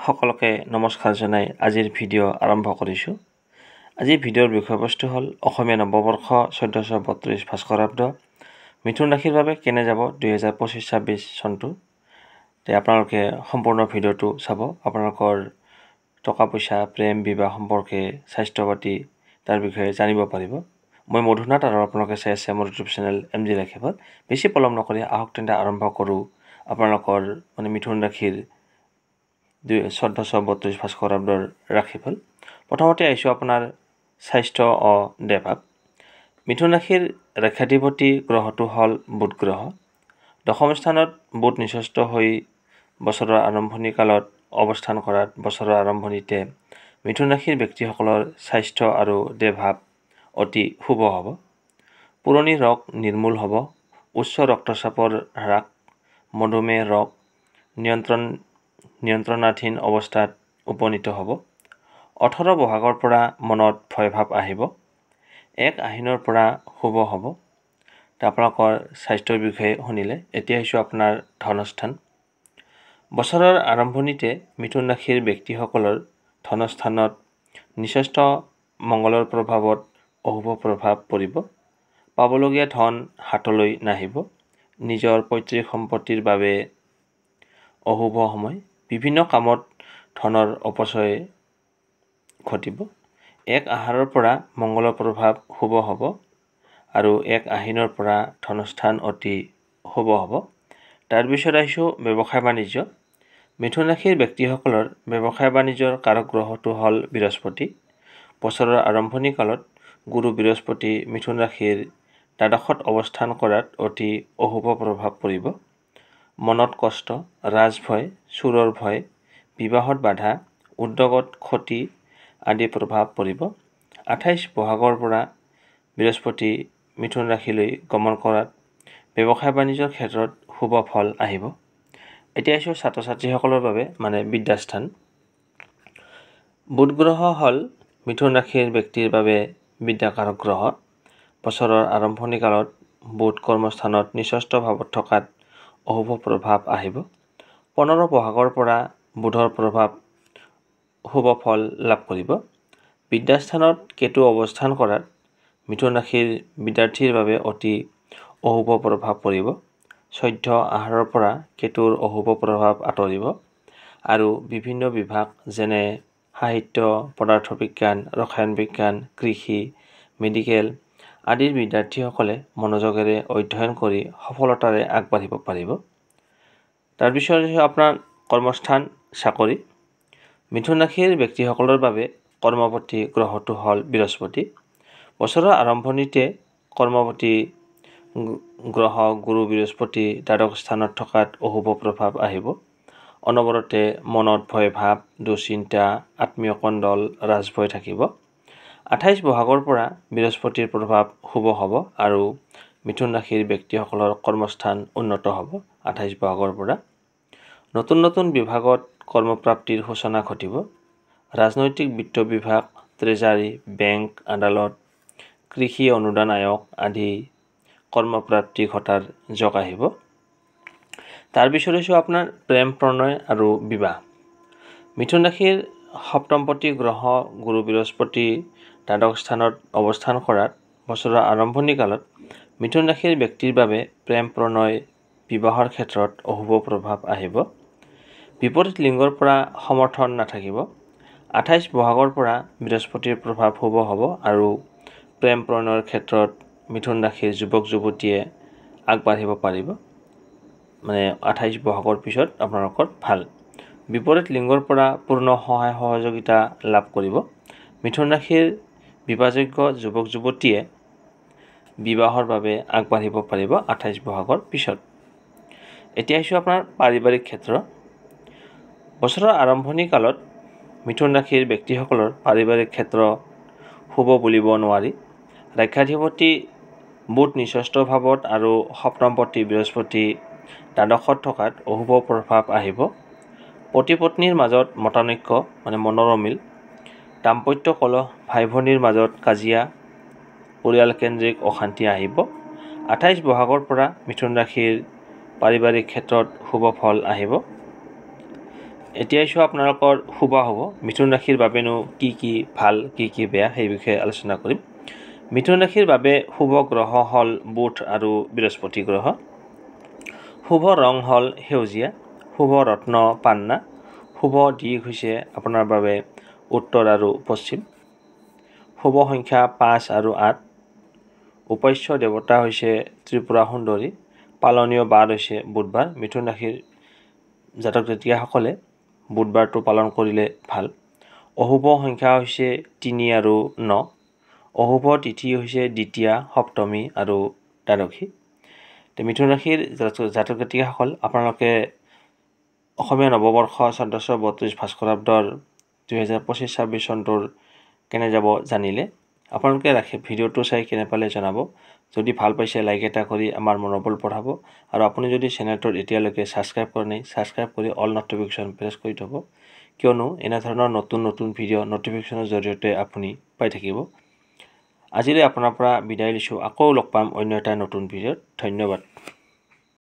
সকলকে নমস্কাৰ জনাই আজিৰ ভিডিঅ' আৰম্ভ কৰিছোঁ। আজিৰ ভিডিঅ'ৰ বিষয়বস্তু হ'ল অসমীয়া নৱবৰ্ষ 1432 ভাস্কৰাব্দ মিথুন ৰাশিৰ বাবে কেনে যাব 2025-26 চনটো। আপোনালোকে সম্পূৰ্ণ ভিডিঅ'টো চাব। আপোনালোকৰ টকা পইচা, প্ৰেম, বিবাহ সম্পৰ্কে, স্বাস্থ্য পাতি তাৰ বিষয়ে জানিব পাৰিব। মই মধুনাথ আৰু আপোনালোকে চাই আছে মোৰ ইউটিউব চেনেল MG ৰাশিফল। বেছি পলম নকৰি আহক তেন্তে আৰম্ভ কৰোঁ আপোনালোকৰ মিথুন ৰাশিৰ 1432 ভাস্কৰাব্দৰ ৰাশিফল। প্ৰথমতে আহিছোঁ আপোনাৰ স্বাস্থ্য দেহভাৱ। মিথুন ৰাশিৰ ৰেখাধিপতি গ্ৰহটো হ'ল বুধ গ্ৰহ। দশম স্থানত বুধ নিচস্ত হৈ বছৰৰ আৰম্ভণি কালত অৱস্থান কৰাত বছৰৰ আৰম্ভণিতে মিথুন ৰাশিৰ ব্যক্তিসকলৰ স্বাস্থ্য আৰু দেহভাৱ অতি শুভ হ'ব। পুৰণি ৰোগ নিৰ্মূল হ'ব। উচ্চ ৰক্তচাপৰ হ্ৰাস, মধুমেহ ৰোগ নিয়ন্ত্ৰণাধীন অৱস্থাত উপনীত হ'ব। 18 বহাগৰ পৰা মনত ভয়ভাৱ আহিব। 1 আহিনৰ পৰা শুভ হ'ব। আপোনালোকৰ স্বাস্থ্যৰ বিষয়ে শুনিলে। এতিয়া আহিছোঁ আপোনাৰ ধনস্থান। বছৰৰ আৰম্ভণিতে মিথুন ৰাশিৰ ব্যক্তিসকলৰ ধনস্থানত নিচস্ত মংগলৰ প্ৰভাৱত অশুভ প্ৰভাৱ পৰিব। পাবলগীয়া ধন হাতলৈ নাহিব। নিজৰ পৈতৃক সম্পত্তিৰ বাবে অশুভ সময়। বিভিন্ন কামত ধনৰ অপচয় ঘটিব। 1 আহাৰৰ পৰা মংগলৰ প্ৰভাৱ শুভ হ'ব আৰু 1 আহিনৰ পৰা ধনস্থান অতি শুভ হ'ব। তাৰপিছত আহিছোঁ ব্যৱসায় বাণিজ্য। মিথুন ৰাশিৰ ব্যক্তিসকলৰ ব্যৱসায় বাণিজ্যৰ কাৰক গ্ৰহটো হ'ল বৃহস্পতি। বছৰৰ আৰম্ভণি কালত গুৰু বৃহস্পতি মিথুন ৰাশিৰ দ্বাদশত অৱস্থান কৰাত অতি অশুভ প্ৰভাৱ পৰিব। মনত কষ্ট, ৰাজভয়, চোৰৰ ভয়, বিবাহত বাধা, উদ্যোগত ক্ষতি আদি প্ৰভাৱ পৰিব। 28 বহাগৰ পৰা বৃহস্পতি মিথুন ৰাশিলৈ গমন কৰাত ব্যৱসায় বাণিজ্যৰ ক্ষেত্ৰত শুভ ফল আহিব। এতিয়া আহিছোঁ ছাত্ৰ ছাত্ৰীসকলৰ বাবে বিদ্যাস্থান। বুধ গ্ৰহ হ'ল মিথুন ৰাশিৰ ব্যক্তিৰ বাবে বিদ্যাকাৰক গ্ৰহ। বছৰৰ আৰম্ভণি কালত বুধ কৰ্মস্থানত নিচস্ত ভাৱত থকাত অশুভ প্ৰভাৱ আহিব। 15 বহাগৰ পৰা বুধৰ প্ৰভাৱ শুভ ফল লাভ কৰিব। বিদ্যাস্থানত কেতু অৱস্থান কৰাত মিথুন ৰাশিৰ বিদ্যাৰ্থীৰ বাবে অতি অশুভ প্ৰভাৱ পৰিব। 14 আহাৰৰ পৰা কেতুৰ অশুভ প্ৰভাৱ আঁতৰিব আৰু বিভিন্ন বিভাগ যেনে সাহিত্য, পদাৰ্থ বিজ্ঞান, ৰসায়ন বিজ্ঞান, কৃষি, মেডিকেল আদিৰ বিদ্যাৰ্থীসকলে মনোযোগেৰে অধ্যয়ন কৰি সফলতাৰে আগবাঢ়িব পাৰিব। তাৰপিছত আপোনাৰ কৰ্মস্থান, চাকৰি। মিথুন ৰাশিৰ ব্যক্তিসকলৰ বাবে কৰ্মপতি গ্ৰহটো হ'ল বৃহস্পতি। বছৰৰ আৰম্ভণিতে কৰ্মপতি গ্ৰহ গুৰু বৃহস্পতি দ্বাদশ স্থানত থকাত অশুভ প্ৰভাৱ আহিব। অনবৰতে মনত ভয়ভাৱ, দুশ্চিন্তা, আত্মীয় কণ্ডল, ৰাজভয় থাকিব। 28 বহাগৰ পৰা বৃহস্পতিৰ প্ৰভাৱ শুভ হ'ব আৰু মিথুন ৰাশিৰ ব্যক্তিসকলৰ কৰ্মস্থান উন্নত হ'ব। 28 বহাগৰ পৰা নতুন নতুন বিভাগত কৰ্মপ্ৰাপ্তিৰ সূচনা ঘটিব। ৰাজনৈতিক বিত্ত বিভাগ, ট্ৰেজাৰী, বেংক, আদালত, কৃষি অনুদান আয়োগ আদি কৰ্মপ্ৰাপ্তি ঘটাৰ যোগ আহিব। তাৰপিছত হৈছে আপোনাৰ প্ৰেম, প্ৰণয় আৰু বিবাহ। মিথুন ৰাশিৰ সপ্তমপতি গ্ৰহ গুৰু বৃহস্পতি দ্বাদশ স্থানত অৱস্থান কৰাত বছৰৰ আৰম্ভণি কালত মিথুন ৰাশিৰ ব্যক্তিৰ বাবে প্ৰেম, প্ৰণয়, বিবাহৰ ক্ষেত্ৰত অশুভ প্ৰভাৱ আহিব। বিপৰীত লিংগৰ পৰা সমৰ্থন নাথাকিব। 28 বহাগৰ পৰা বৃহস্পতিৰ প্ৰভাৱ শুভ হ'ব আৰু প্ৰেম প্ৰণয়ৰ ক্ষেত্ৰত মিথুন ৰাশিৰ যুৱক যুৱতীয়ে আগবাঢ়িব পাৰিব। 28 বহাগৰ পিছত আপোনালোকৰ ভাল। বিপৰীত লিংগৰ পৰা পূৰ্ণ সহায় সহযোগিতা লাভ কৰিব। মিথুন ৰাশিৰ বিবাহযোগ্য যুৱক যুৱতীয়ে বিবাহৰ বাবে আগবাঢ়িব পাৰিব 28 বহাগৰ পিছত। এতিয়া আহিছোঁ আপোনাৰ পাৰিবাৰিক ক্ষেত্ৰ। বছৰৰ আৰম্ভণি কালত মিথুন ৰাশিৰ ব্যক্তিসকলৰ পাৰিবাৰিক ক্ষেত্ৰ শুভ বুলিব নোৱাৰি। ৰেখাধিপতি বুধ নিচস্ত ভাৱত আৰু সপ্তমপতি বৃহস্পতি দ্বাদশত থকাত অশুভ প্ৰভাৱ আহিব। পতি পত্নীৰ মাজত মতানৈক্য মনৰ অমিল, দাম্পত্য কলহ, ভাই ভনীৰ মাজত কাজিয়া, পৰিয়ালকেন্দ্ৰিক অশান্তি আহিব। 28 বহাগৰ পৰা মিথুন ৰাশিৰ পাৰিবাৰিক ক্ষেত্ৰত শুভ ফল আহিব। এতিয়া এসো আপোনালোকৰ শুভ হ'ব মিথুন ৰাশিৰ বাবেনো কি ভাল কি বেয়া সেই বিষয়ে আলোচনা কৰিম। মিথুন ৰাশিৰ বাবে শুভ গ্ৰহ হ'ল বুধ আৰু বৃহস্পতি গ্ৰহ। শুভ ৰং হ'ল সেউজীয়া। শুভ ৰত্ন পান্না। শুভ দিশ হৈছে আপোনাৰ বাবে উত্তৰ আৰু পশ্চিম। শুভ সংখ্যা 5 আৰু 8। উপাস্য দেৱতা হৈছে ত্ৰিপুৰা সুন্দৰী। পালনীয় বাৰ হৈছে বুধবাৰ। মিথুন ৰাশিৰ জাতক জাতিকাসকলে বুধবাৰটো পালন কৰিলে ভাল। অশুভ সংখ্যা হৈছে 3 আৰু 9। অশুভ তিথি হৈছে দ্বিতীয়া, সপ্তমী আৰু দ্বাদশী। মিথুন ৰাশিৰ জাতক জাতিকাসকল আপোনালোকে অসমীয়া নৱবৰ্ষ 1432 ভাস্কৰাব্দৰ 2025-26 চনটোৰ কেনে যাব জানিলে। আপোনালোকে ভিডিঅ'টো চাই কেনে পালে জনাব। যদি ভাল পাইছে লাইক এটা কৰি আমাৰ মনোবল বঢ়াব আৰু আপুনি যদি চেনেলটোত এতিয়ালৈকে ছাবস্ক্ৰাইব কৰা নাই ছাবস্ক্ৰাইব কৰি অল নটিফিকেশ্যন প্ৰেছ কৰি থ'ব, কিয়নো এনেধৰণৰ নতুন ভিডিঅ' নটিফিকেশ্যনৰ জৰিয়তে আপুনি পাই থাকিব। আজিলৈ আপোনাৰ পৰা বিদায় লৈছোঁ। আকৌ লগ পাম অন্য এটা নতুন ভিডিঅ'ত। ধন্যবাদ।